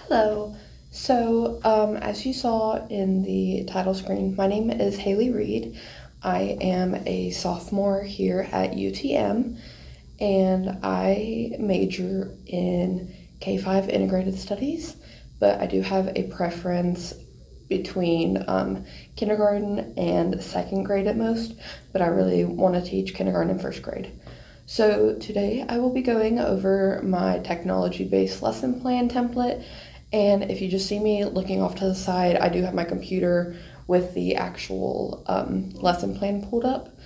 Hello. As you saw in the title screen, my name is Haley Reed. I am a sophomore here at UTM, and I major in K-5 Integrated Studies, but I do have a preference between kindergarten and second grade at most, but I really want to teach kindergarten and first grade. So today I will be going over my technology-based lesson plan template, and if you just see me looking off to the side, I do have my computer with the actual lesson plan pulled up.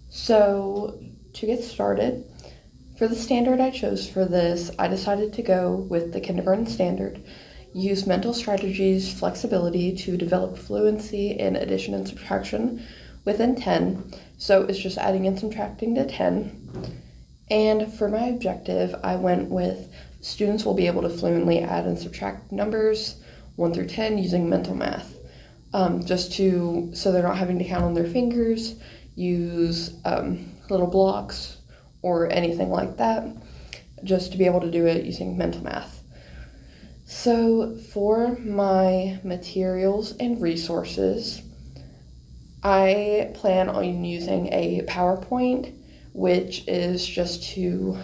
So to get started, for the standard I chose for this, I decided to go with the kindergarten standard. Use mental strategies, flexibility to develop fluency in addition and subtraction within 10. So it's just adding and subtracting to 10. And for my objective, I went with students will be able to fluently add and subtract numbers 1 through 10 using mental math. So they're not having to count on their fingers, use little blocks or anything like that, just to be able to do it using mental math. So for my materials and resources, I plan on using a PowerPoint, which is just to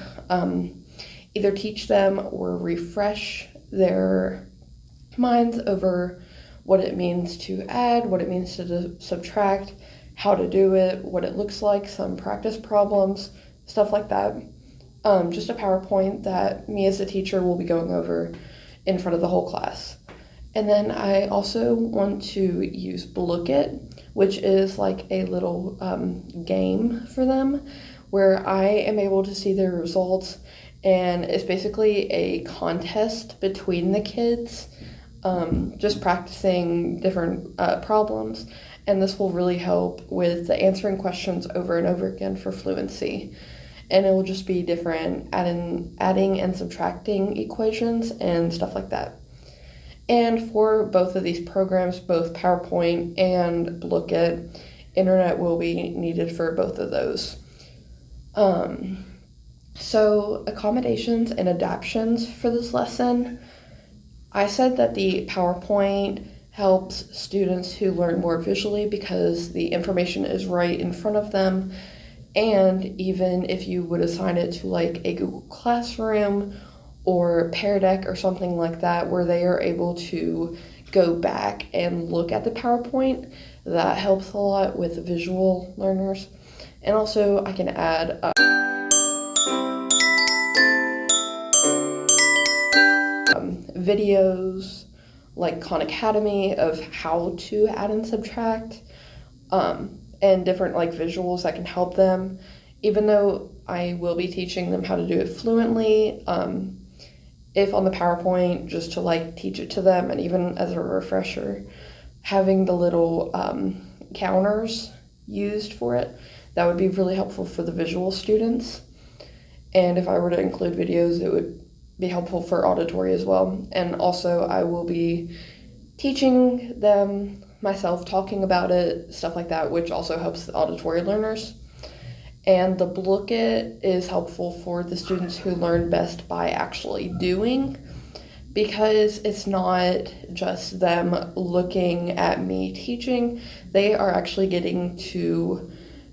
either teach them or refresh their minds over what it means to add, what it means to subtract, how to do it, what it looks like, some practice problems, stuff like that. Just a PowerPoint that me as a teacher will be going over in front of the whole class. And then I also want to use Blookit, which is like a little game for them where I am able to see their results, and it's basically a contest between the kids, just practicing different problems, and this will really help with the answering questions over and over again for fluency. And it will just be different adding and subtracting equations and stuff like that. And for both of these programs, both PowerPoint and Blookit, internet will be needed for both of those. So accommodations and adaptions for this lesson, I said that the PowerPoint helps students who learn more visually because the information is right in front of them. And even if you would assign it to like a Google Classroom or Pear Deck or something like that, where they are able to go back and look at the PowerPoint, that helps a lot with visual learners. And also I can add videos like Khan Academy of how to add and subtract, and different like visuals that can help them, even though I will be teaching them how to do it fluently. If on the PowerPoint, just to like teach it to them, and even as a refresher, having the little counters used for it, that would be really helpful for the visual students. And if I were to include videos, it would be helpful for auditory as well. And also I will be teaching them myself, talking about it, stuff like that, which also helps the auditory learners. And the Blookit is helpful for the students who learn best by actually doing, because it's not just them looking at me teaching. They are actually getting to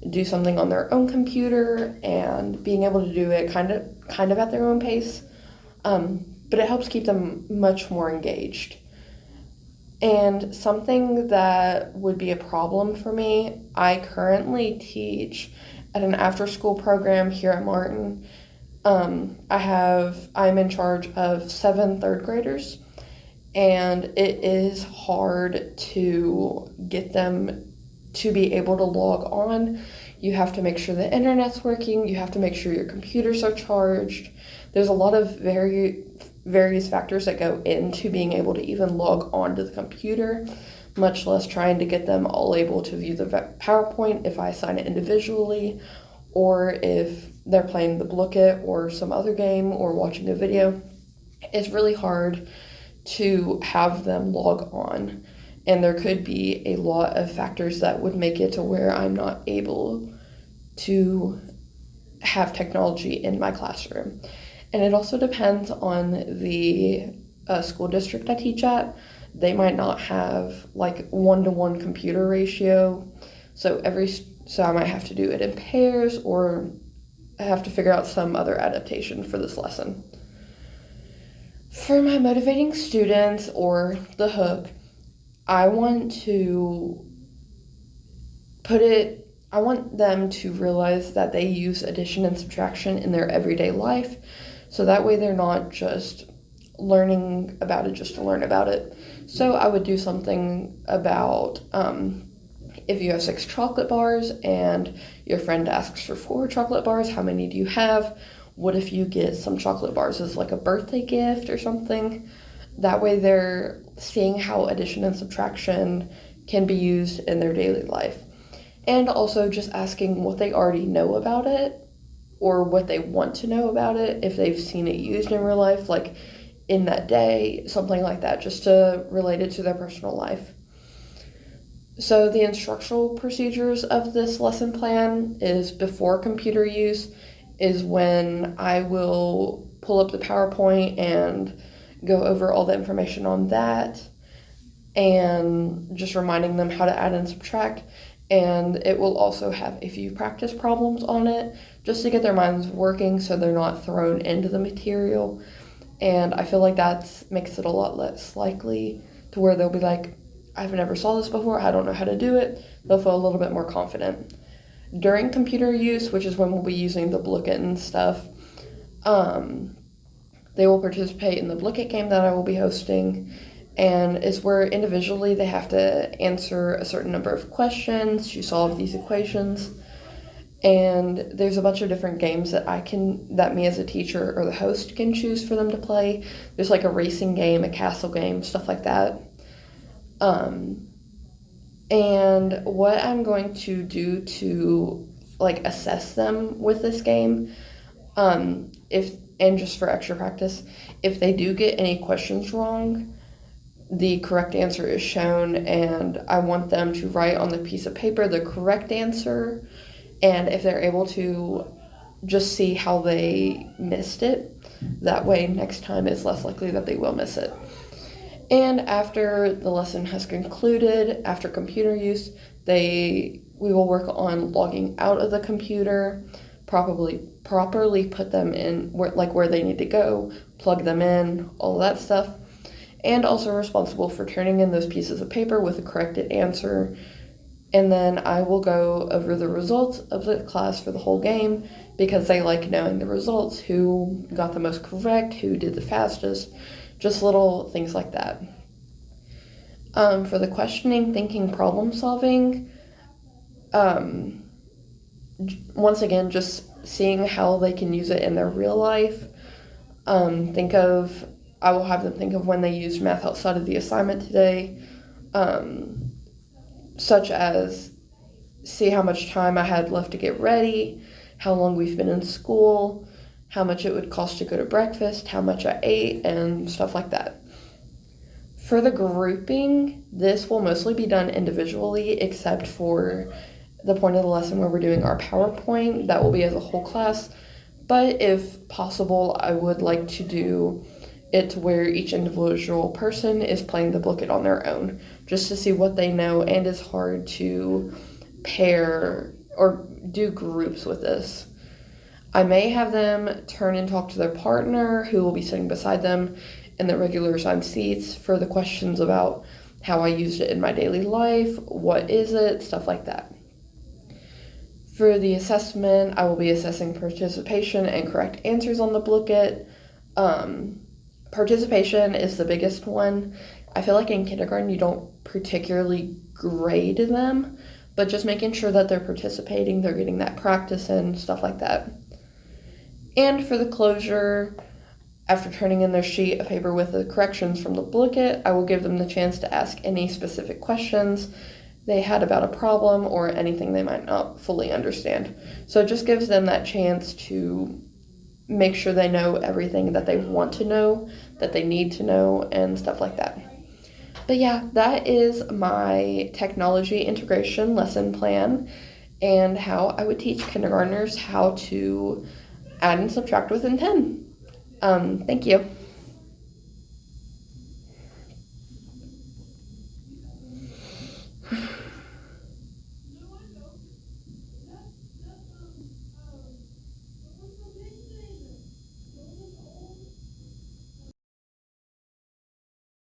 do something on their own computer and being able to do it kind of at their own pace. But it helps keep them much more engaged. And something that would be a problem for me, I currently teach at an after-school program here at Martin. I'm in charge of 7 third graders, and it is hard to get them to be able to log on. You have to make sure the internet's working, you have to make sure your computers are charged. There's a lot of various factors that go into being able to even log on to the computer, much less trying to get them all able to view the PowerPoint if I assign it individually, or if they're playing the Blookit or some other game or watching a video. It's really hard to have them log on, and there could be a lot of factors that would make it to where I'm not able to have technology in my classroom. And it also depends on the school district I teach at, they might not have like 1-to-1 computer ratio. So I might have to do it in pairs, or I have to figure out some other adaptation for this lesson. For my motivating students, or the hook, I want them to realize that they use addition and subtraction in their everyday life. So that way they're not just learning about it just to learn about it. So I would do something about if you have 6 chocolate bars and your friend asks for 4 chocolate bars, how many do you have? What if you get some chocolate bars as like a birthday gift or something? That way they're seeing how addition and subtraction can be used in their daily life. And also just asking what they already know about it, or what they want to know about it, if they've seen it used in real life, like in that day, something like that, just to relate it to their personal life. So the instructional procedures of this lesson plan is before computer use is when I will pull up the PowerPoint and go over all the information on that, and just reminding them how to add and subtract. And it will also have a few practice problems on it, just to get their minds working so they're not thrown into the material. And I feel like that makes it a lot less likely to where they'll be like, I've never saw this before, I don't know how to do it. They'll feel a little bit more confident. During computer use, which is when we'll be using the Blooket and stuff, they will participate in the Blooket game that I will be hosting, and it's where individually they have to answer a certain number of questions to solve these equations. And there's a bunch of different games that me as a teacher or the host can choose for them to play. There's like a racing game, a castle game, stuff like that. And what I'm going to do to like assess them with this game, and just for extra practice, if they do get any questions wrong, the correct answer is shown, and I want them to write on the piece of paper the correct answer. And if they're able to just see how they missed it, that way next time it's less likely that they will miss it. And after the lesson has concluded, after computer use, we will work on logging out of the computer, properly put them in where they need to go, plug them in, all of that stuff, and also responsible for turning in those pieces of paper with the corrected answer. And then I will go over the results of the class for the whole game, because they like knowing the results, who got the most correct, who did the fastest, just little things like that. For the questioning, thinking, problem solving, once again, just seeing how they can use it in their real life. I will have them think of when they used math outside of the assignment today, such as see how much time I had left to get ready, how long we've been in school, how much it would cost to go to breakfast, how much I ate, and stuff like that. For the grouping, this will mostly be done individually, except for the point of the lesson where we're doing our PowerPoint. That will be as a whole class. But if possible, I would like to do it to where each individual person is playing the Blooket on their own, just to see what they know, and it's hard to pair or do groups with this. I may have them turn and talk to their partner, who will be sitting beside them in the regular assigned seats, for the questions about how I used it in my daily life, what is it, stuff like that. For the assessment, I will be assessing participation and correct answers on the Blooket. Participation is the biggest one. I feel like in kindergarten you don't particularly grade them, but just making sure that they're participating, they're getting that practice in, stuff like that. And for the closure, after turning in their sheet of paper with the corrections from the Blooket, I will give them the chance to ask any specific questions they had about a problem or anything they might not fully understand. So it just gives them that chance to make sure they know everything that they want to know, that they need to know, and stuff like that. But yeah, that is my technology integration lesson plan, and how I would teach kindergartners how to add and subtract within 10. Thank you.